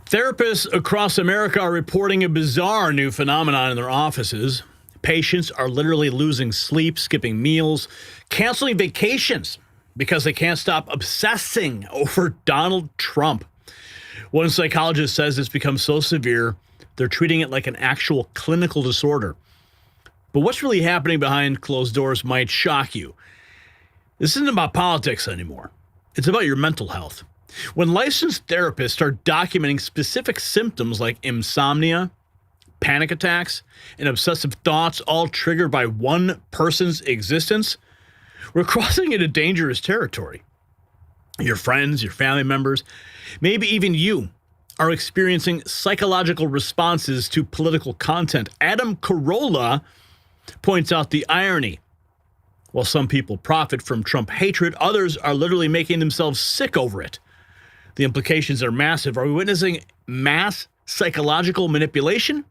Therapists across America are reporting a bizarre new phenomenon in their offices. Patients are literally losing sleep, skipping meals, canceling vacations because they can't stop obsessing over Donald Trump. One psychologist says it's become so severe, they're treating it like an actual clinical disorder. But what's really happening behind closed doors might shock you. This isn't about politics anymore. It's about your mental health. When licensed therapists start documenting specific symptoms like insomnia, panic attacks, and obsessive thoughts, all triggered by one person's existence, we're crossing into dangerous territory. Your friends, your family members, maybe even you are experiencing psychological responses to political content. Adam Carolla points out the irony. While some people profit from Trump hatred, others are literally making themselves sick over it. The implications are massive. Are we witnessing mass psychological manipulation?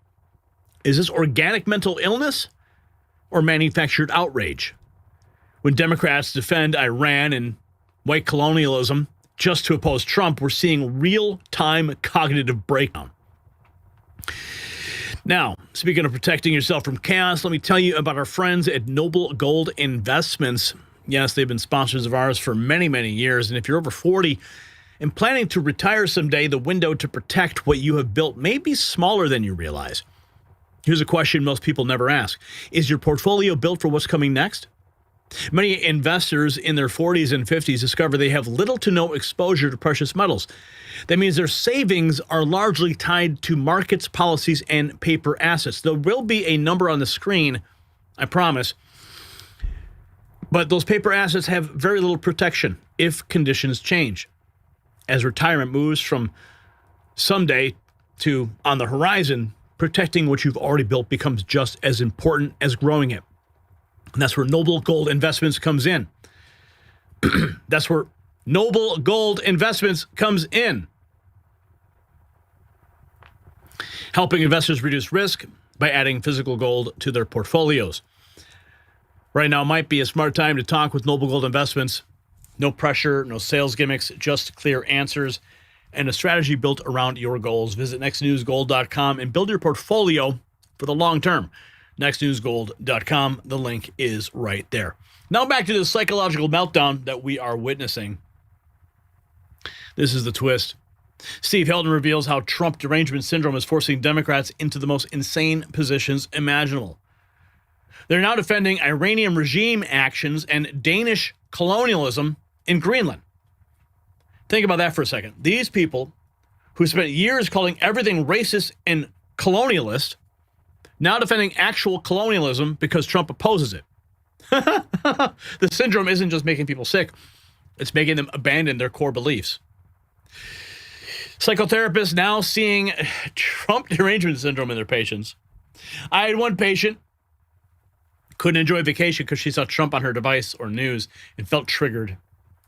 Is this organic mental illness or manufactured outrage? When Democrats defend Iran and white colonialism just to oppose Trump, we're seeing real-time cognitive breakdown. Now, speaking of protecting yourself from chaos, let me tell you about our friends at Noble Gold Investments. Yes, they've been sponsors of ours for many, many years. And if you're over 40 and planning to retire someday, the window to protect what you have built may be smaller than you realize. Here's a question most people never ask. Is your portfolio built for what's coming next? Many investors in their 40s and 50s discover they have little to no exposure to precious metals. That means their savings are largely tied to markets, policies, and paper assets. There will be a number on the screen, I promise, but those paper assets have very little protection if conditions change. As retirement moves from someday to on the horizon, protecting what you've already built becomes just as important as growing it. And that's where Noble Gold Investments comes in. That's where Noble Gold Investments comes in. Helping investors reduce risk by adding physical gold to their portfolios. Right now might be a smart time to talk with Noble Gold Investments. No pressure, no sales gimmicks, just clear answers and a strategy built around your goals. Visit nextnewsgold.com and build your portfolio for the long term. nextnewsgold.com. The link is right there. Now back to the psychological meltdown that we are witnessing. This is the twist. Steve Hilton reveals how Trump Derangement Syndrome is forcing Democrats into the most insane positions imaginable. They're now defending Iranian regime actions and Danish colonialism in Greenland. Think about that for a second. These people who spent years calling everything racist and colonialist now defending actual colonialism because Trump opposes it. The syndrome isn't just making people sick. It's making them abandon their core beliefs. Psychotherapists now seeing Trump Derangement Syndrome in their patients. I had one patient couldn't enjoy vacation because she saw Trump on her device or news and felt triggered.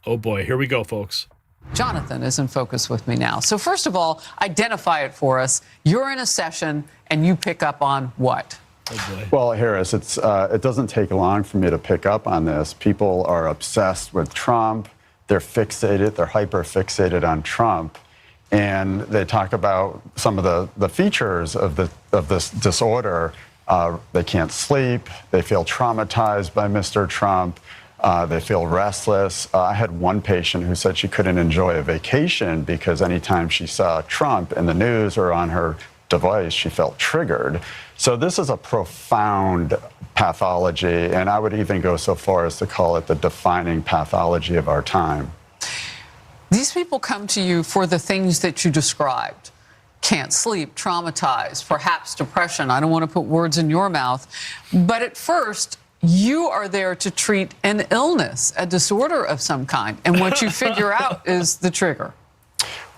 Oh boy, here we go, folks. Jonathan is in focus with me now. So first of all, identify it for us. You're in a session and you pick up on what? Oh boy. Well, Harris, it doesn't take long for me to pick up on this. People are obsessed with Trump. They're fixated. They're hyper fixated on Trump. And they talk about some of the features of this disorder. They can't sleep. They feel traumatized by Mr. Trump. They feel restless. I had one patient who said she couldn't enjoy a vacation because anytime she saw Trump in the news or on her device, she felt triggered. So this is a profound pathology, and I would even go so far as to call it the defining pathology of our time. These people come to you for the things that you described. Can't sleep, traumatized, perhaps depression. I don't want to put words in your mouth. But at first, you are there to treat an illness, a disorder of some kind. And what you figure out is the trigger.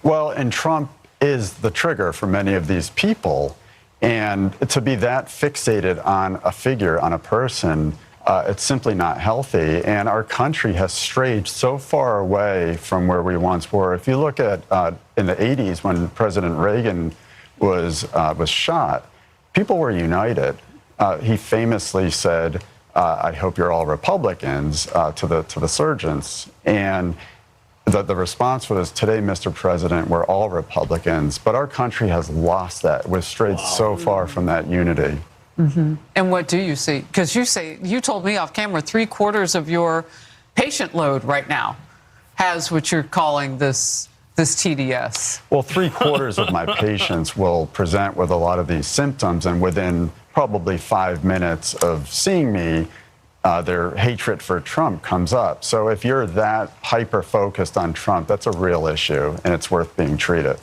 Well, and Trump is the trigger for many of these people. And to be that fixated on a figure, on a person, it's simply not healthy. And our country has strayed so far away from where we once were. If you look at in the 80s when President Reagan was shot, people were united. He famously said, I hope you're all Republicans, to the surgeons. And the response was, today, Mr. President, we're all Republicans, but our country has lost that. We've strayed so far from that unity. Mm-hmm. And what do you see? Because you told me off camera, 3/4 of your patient load right now has what you're calling this TDS. Well, 3/4 of my patients will present with a lot of these symptoms, and within probably 5 minutes of seeing me, their hatred for Trump comes up. So if you're that hyper-focused on Trump, that's a real issue, and it's worth being treated.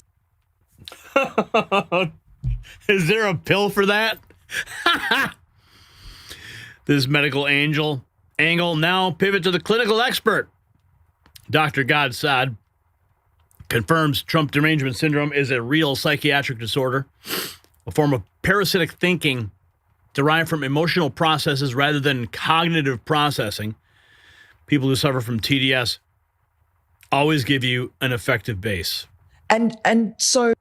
Is there a pill for that? This medical angle. Now pivot to the clinical expert. Dr. Gad Saad confirms Trump Derangement Syndrome is a real psychiatric disorder, a form of parasitic thinking derived from emotional processes rather than cognitive processing. People who suffer from TDS always give you an effective base. And so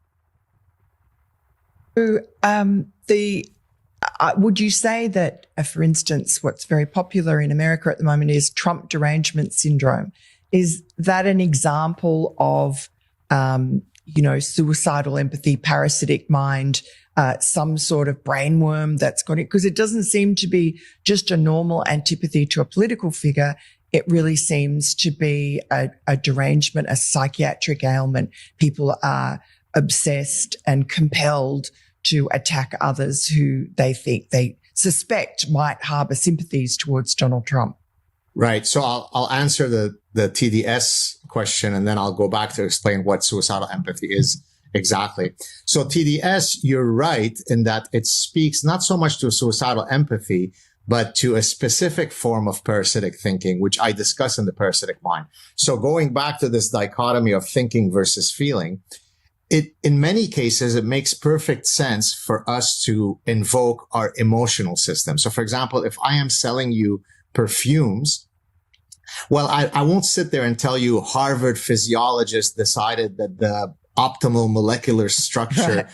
would you say that, for instance, what's very popular in America at the moment is Trump Derangement Syndrome? Is that an example of, suicidal empathy, parasitic mind, some sort of brainworm that's got it? Because it doesn't seem to be just a normal antipathy to a political figure. It really seems to be a derangement, a psychiatric ailment. People are obsessed and compelled to attack others who they suspect might harbor sympathies towards Donald Trump. Right. So I'll answer the TDS question, and then I'll go back to explain what suicidal empathy is exactly. So TDS, you're right in that it speaks not so much to suicidal empathy, but to a specific form of parasitic thinking, which I discuss in the parasitic mind. So going back to this dichotomy of thinking versus feeling, in many cases, it makes perfect sense for us to invoke our emotional system. So for example, if I am selling you perfumes, well, I won't sit there and tell you Harvard physiologists decided that the optimal molecular structure,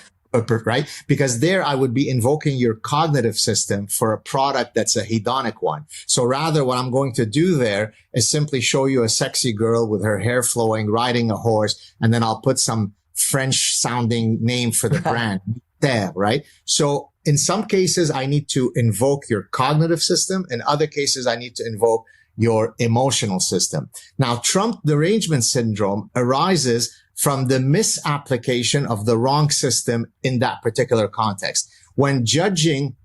right? Because there I would be invoking your cognitive system for a product that's a hedonic one. So rather what I'm going to do there is simply show you a sexy girl with her hair flowing, riding a horse, and then I'll put some French sounding name for the brand, right? So in some cases, I need to invoke your cognitive system. In other cases, I need to invoke your emotional system. Now, Trump Derangement Syndrome arises from the misapplication of the wrong system in that particular context. When judging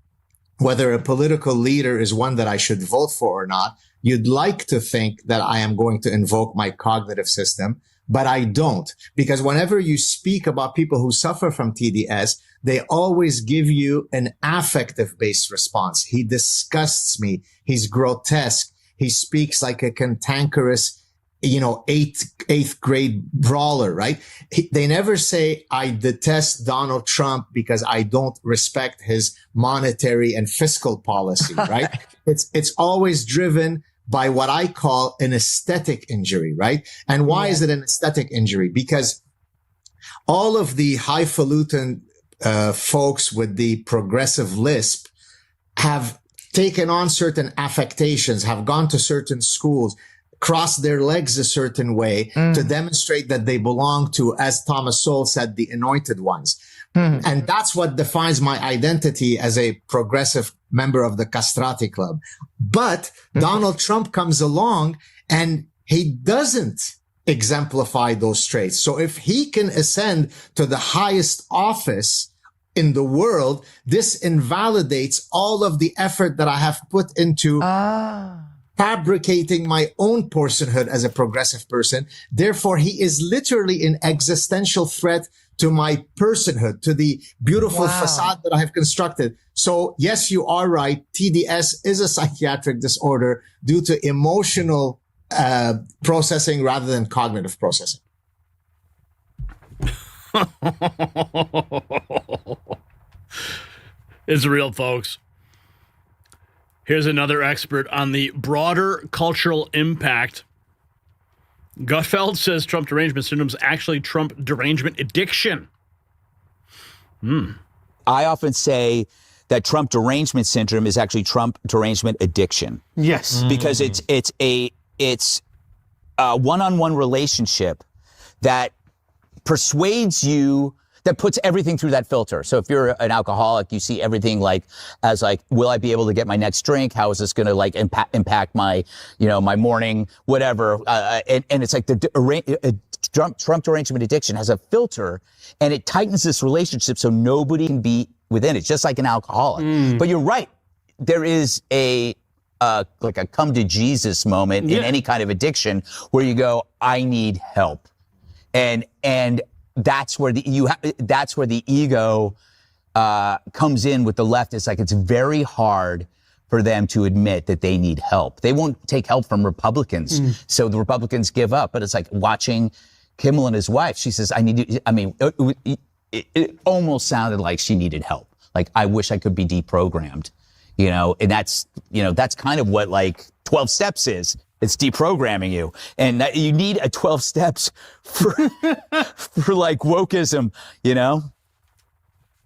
whether a political leader is one that I should vote for or not, you'd like to think that I am going to invoke my cognitive system, but I don't. Because whenever you speak about people who suffer from TDS, they always give you an affective-based response. He disgusts me. He's grotesque. He speaks like a cantankerous, eighth grade brawler, right? They never say, I detest Donald Trump because I don't respect his monetary and fiscal policy, right? It's always driven by what I call an aesthetic injury, right? And why is it an aesthetic injury? Because all of the highfalutin folks with the progressive lisp have taken on certain affectations, have gone to certain schools, crossed their legs a certain way to demonstrate that they belong to, as Thomas Sowell said, the anointed ones. And that's what defines my identity as a progressive member of the Castrati Club. But Donald Trump comes along and he doesn't exemplify those traits. So if he can ascend to the highest office in the world, this invalidates all of the effort that I have put into fabricating my own personhood as a progressive person. Therefore, he is literally an existential threat to my personhood, to the beautiful facade that I have constructed. So yes, you are right. TDS is a psychiatric disorder due to emotional processing rather than cognitive processing. It's real, folks. Here's another expert on the broader cultural impact. Gutfeld says Trump Derangement Syndrome is actually Trump derangement addiction. I often say that Trump Derangement Syndrome is actually Trump derangement addiction. Yes. Because it's one-on-one relationship that persuades you, that puts everything through that filter. So if you're an alcoholic, you see everything as will I be able to get my next drink? How is this going to impact my, my morning, whatever. And it's like the Trump derangement addiction has a filter, and it tightens this relationship so nobody can be within it, just like an alcoholic. But you're right. There is a come to Jesus moment in any kind of addiction where you go, I need help. And that's where the ego comes in with the left. It's like it's very hard for them to admit that they need help. They won't take help from Republicans, so the Republicans give up. But it's like watching Kimmel and his wife. She says, it almost sounded like she needed help. Like, I wish I could be deprogrammed, and that's kind of what 12 steps is. It's deprogramming you. And you need a 12 steps for wokeism,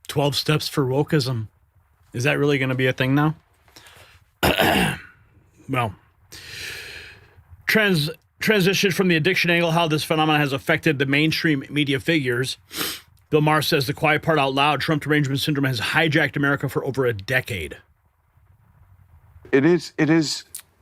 12 steps for wokeism. Is that really going to be a thing now? Well, transition from the addiction angle, how this phenomenon has affected the mainstream media figures. Bill Maher says the quiet part out loud, Trump derangement syndrome has hijacked America for over a decade. It is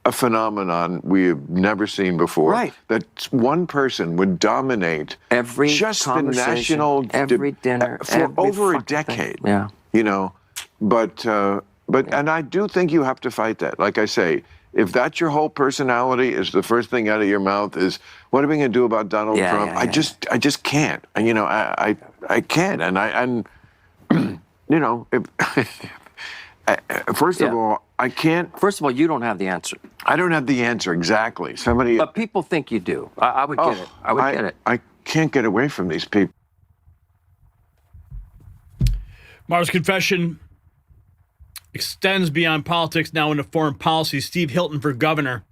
a phenomenon we have never seen before. Right. That one person would dominate every just the national every dinner for every over a decade. Thing. Yeah. But and I do think you have to fight that. Like I say, if that's your whole personality, is the first thing out of your mouth is, what are we going to do about Donald Trump? I just can't. And, I can't. And first of all, I can't. First of all, you don't have the answer. I don't have the answer exactly. But people think you do. I would get it. I would get it. I can't get away from these people. Maher's confession extends beyond politics now into foreign policy. Steve Hilton for governor.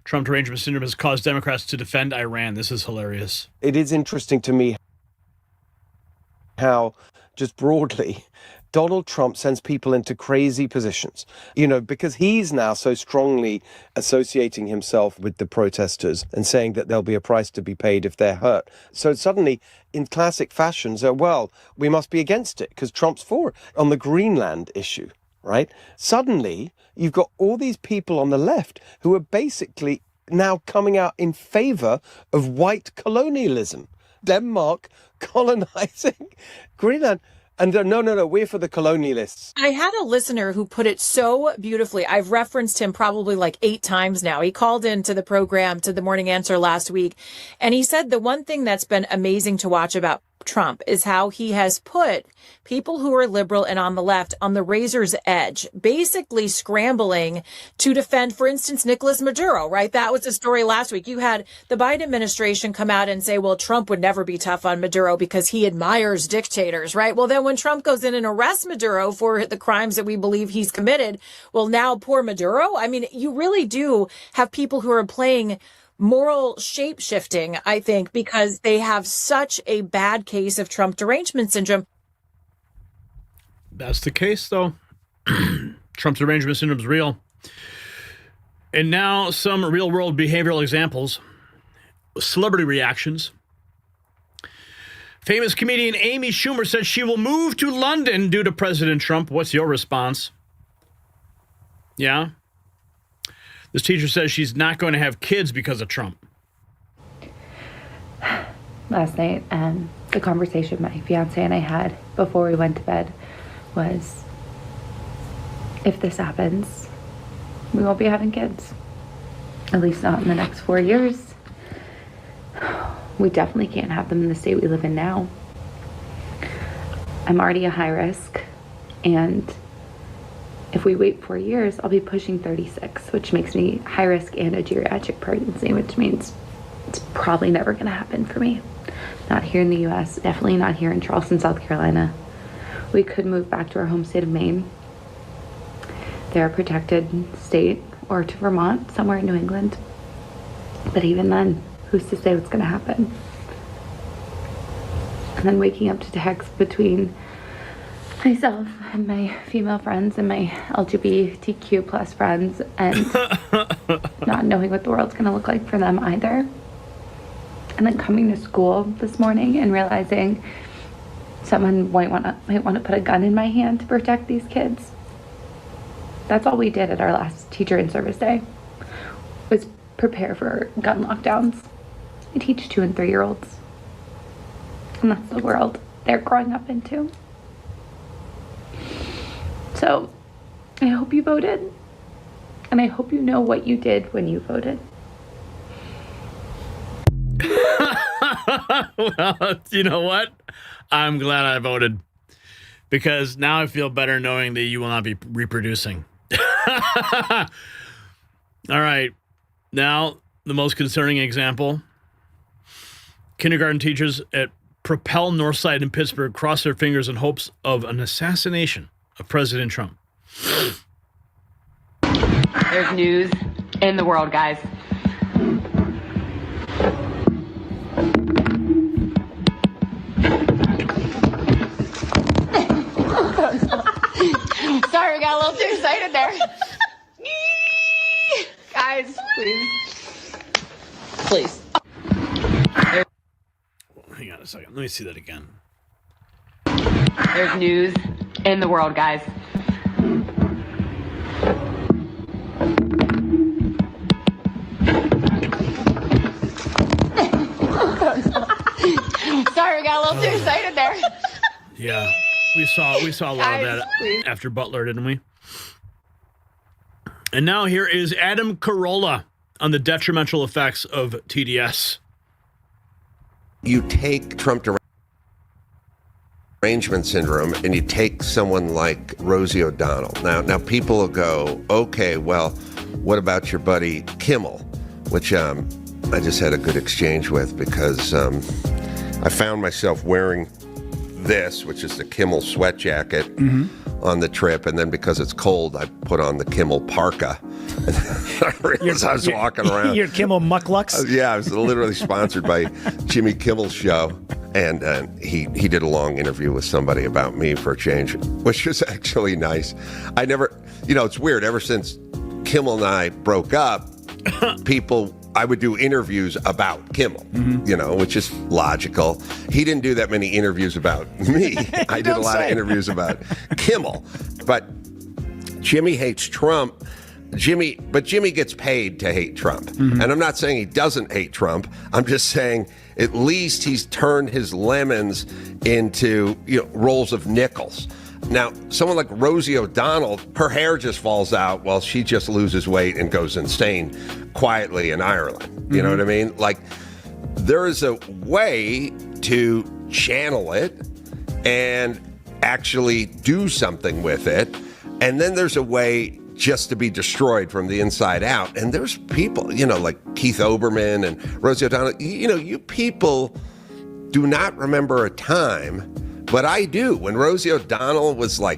Trump derangement syndrome has caused Democrats to defend Iran. This is hilarious. It is interesting to me how, just broadly, Donald Trump sends people into crazy positions, because he's now so strongly associating himself with the protesters and saying that there'll be a price to be paid if they're hurt. So suddenly, in classic fashion, we must be against it because Trump's for it. On the Greenland issue, right? Suddenly, you've got all these people on the left who are basically now coming out in favor of white colonialism. Denmark colonizing Greenland. And no, we're for the colonialists. I had a listener who put it so beautifully. I've referenced him probably 8 times now. He called into the program, to the Morning Answer last week, and he said the one thing that's been amazing to watch about Trump is how he has put people who are liberal and on the left on the razor's edge, basically scrambling to defend, for instance, Nicolas Maduro, right? That was the story last week. You had the Biden administration come out and say, well, Trump would never be tough on Maduro because he admires dictators, right? Well, then when Trump goes in and arrests Maduro for the crimes that we believe he's committed, well, now poor Maduro. I mean, you really do have people who are playing moral shape-shifting, I think, because they have such a bad case of Trump derangement syndrome. That's the case, though. Trump derangement syndrome is real. And now some real-world behavioral examples. Celebrity reactions. Famous comedian Amy Schumer says she will move to London due to President Trump. What's your response? Yeah? This teacher says she's not going to have kids because of Trump. Last night, the conversation my fiance and I had before we went to bed was, if this happens, we won't be having kids. At least not in the next 4 years. We definitely can't have them in the state we live in now. I'm already a high risk, and if we wait 4 years, I'll be pushing 36, which makes me high risk and a geriatric pregnancy, which means it's probably never going to happen for me. Not here in the U.S., definitely not here in Charleston, South Carolina. We could move back to our home state of Maine. They're a protected state, or to Vermont, somewhere in New England. But even then, who's to say what's going to happen? And then waking up to texts between myself and my female friends and my LGBTQ plus friends, and not knowing what the world's going to look like for them either. And then coming to school this morning and realizing someone might want to put a gun in my hand to protect these kids. That's all we did at our last teacher in service day, was prepare for gun lockdowns. I teach 2- and 3-year-olds. And that's the world they're growing up into. So I hope you voted. And I hope you know what you did when you voted. Well, you know what? I'm glad I voted, because now I feel better knowing that you will not be reproducing. All right. Now, the most concerning example. Kindergarten teachers at Propel Northside in Pittsburgh cross their fingers in hopes of an assassination of President Trump. There's news in the world, guys. Sorry, we got a little too excited there. Guys, please. Please. Hang on a second. Let me see that again. There's news in the world, guys. Sorry, we got a little too excited there. Yeah, we saw a lot Guys, of that please. after Butler, didn't we? And now here is Adam Carolla on the detrimental effects of TDS. You take Trump Derangement Syndrome and you take someone like Rosie O'Donnell. Now people will go, okay, well, what about your buddy Kimmel? Which I just had a good exchange with, because I found myself wearing this, which is the Kimmel sweat jacket, on the trip, and then because it's cold, I put on the Kimmel parka. I realized I was walking around. Your Kimmel mucklucks? Yeah, I was literally sponsored by Jimmy Kimmel's show, and he did a long interview with somebody about me for a change, which was actually nice. I never, it's weird, ever since Kimmel and I broke up, I would do interviews about Kimmel, which is logical. He didn't do that many interviews about me. I did a lot of interviews about Kimmel. But Jimmy hates Trump. But Jimmy gets paid to hate Trump. And I'm not saying he doesn't hate Trump. I'm just saying at least he's turned his lemons into rolls of nickels. Now, someone like Rosie O'Donnell, her hair just falls out while she just loses weight and goes insane quietly in Ireland. You know what I mean? Like, there is a way to channel it and actually do something with it. And then there's a way just to be destroyed from the inside out. And there's people, like Keith Olbermann and Rosie O'Donnell, you people do not remember a time, but I do, when Rosie O'Donnell was like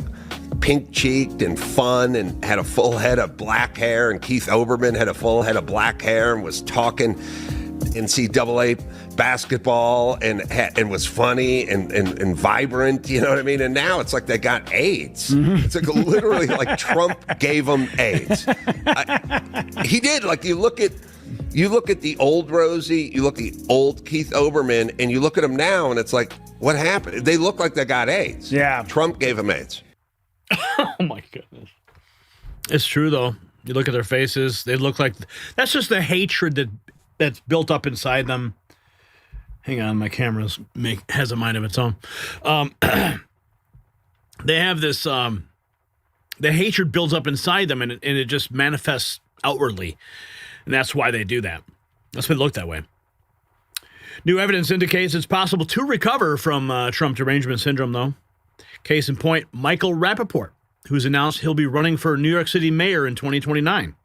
pink-cheeked and fun and had a full head of black hair, and Keith Olbermann had a full head of black hair and was talking NCAA basketball and was funny and vibrant, you know what I mean? And now it's like they got AIDS. It's like literally like Trump gave them AIDS. He did. Like, you look at the old Rosie, you look at the old Keith Olbermann, and you look at them now, and it's like, what happened? They look like they got AIDS. Yeah. Trump gave them AIDS. Oh, my goodness. It's true, though. You look at their faces, they look like... That's just the hatred that's built up inside them. Hang on, my camera has a mind of its own. They have this... the hatred builds up inside them, and it just manifests outwardly. And that's why they do that. That's why they look that way. New evidence indicates it's possible to recover from Trump Derangement Syndrome, though. Case in point, Michael Rappaport, who's announced he'll be running for New York City mayor in 2029.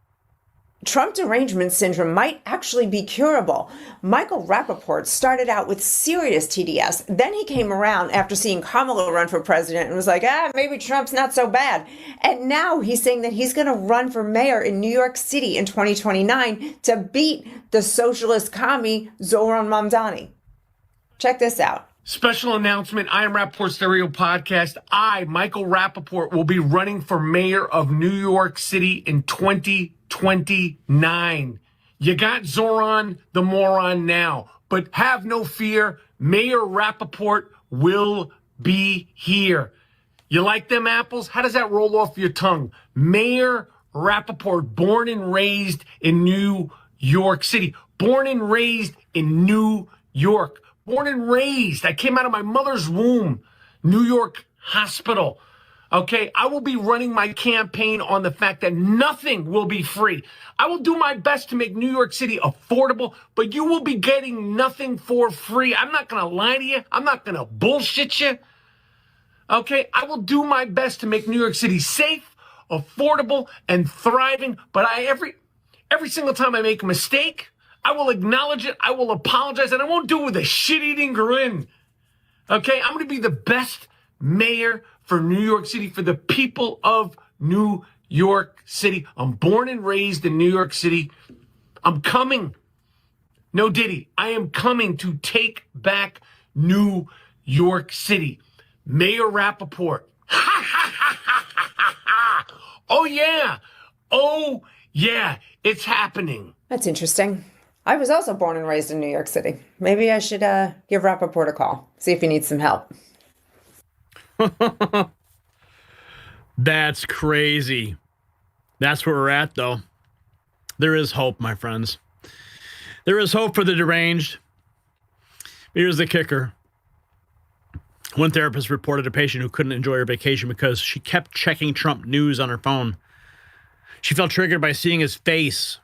Trump Derangement Syndrome might actually be curable. Michael Rappaport started out with serious TDS. Then he came around after seeing Kamala run for president and was like, maybe Trump's not so bad. And now he's saying that he's going to run for mayor in New York City in 2029 to beat the socialist commie Zohran Mamdani. Check this out. Special announcement, I Am Rappaport Stereo Podcast. I, Michael Rappaport, will be running for mayor of New York City in 2029. 29. You got Zoran the moron now, but have no fear. Mayor Rappaport will be here. You like them apples? How does that roll off your tongue? Mayor Rappaport, born and raised in New York City. Born and raised in New York. Born and raised. I came out of my mother's womb. New York Hospital. Okay, I will be running my campaign on the fact that nothing will be free. I will do my best to make New York City affordable, but you will be getting nothing for free. I'm not going to lie to you. I'm not going to bullshit you. Okay, I will do my best to make New York City safe, affordable, and thriving, but every single time I make a mistake, I will acknowledge it, I will apologize, and I won't do it with a shit-eating grin. Okay, I'm going to be the best mayor for New York City, for the people of New York City. I'm born and raised in New York City. I'm coming. No Diddy. I am coming to take back New York City. Mayor Rappaport. Oh, yeah. Oh, yeah. It's happening. That's interesting. I was also born and raised in New York City. Maybe I should give Rappaport a call, see if he needs some help. That's crazy. That's where we're at, though. There is hope, my friends. There is hope for the deranged. Here's the kicker. One therapist reported a patient who couldn't enjoy her vacation because she kept checking Trump news on her phone. She felt triggered by seeing his face.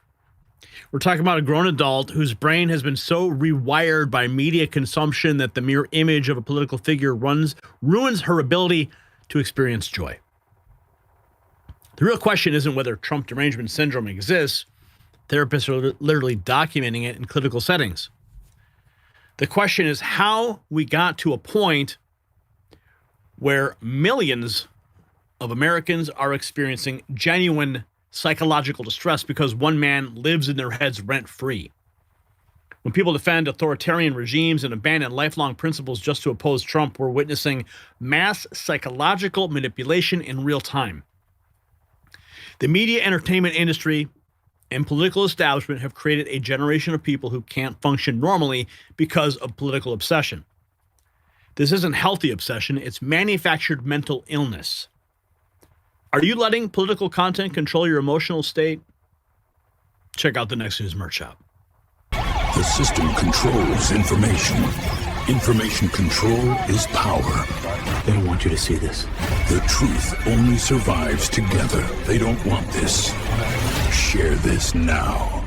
We're talking about a grown adult whose brain has been so rewired by media consumption that the mere image of a political figure ruins her ability to experience joy. The real question isn't whether Trump Derangement Syndrome exists. Therapists are literally documenting it in clinical settings. The question is how we got to a point where millions of Americans are experiencing genuine psychological distress because one man lives in their heads rent-free. When people defend authoritarian regimes and abandon lifelong principles just to oppose Trump, we're witnessing mass psychological manipulation in real time. The media entertainment industry and political establishment have created a generation of people who can't function normally because of political obsession. This isn't healthy obsession, it's manufactured mental illness. Are you letting political content control your emotional state? Check out the Next News merch shop. The system controls information. Information control is power. They don't want you to see this. The truth only survives together. They don't want this. Share this now.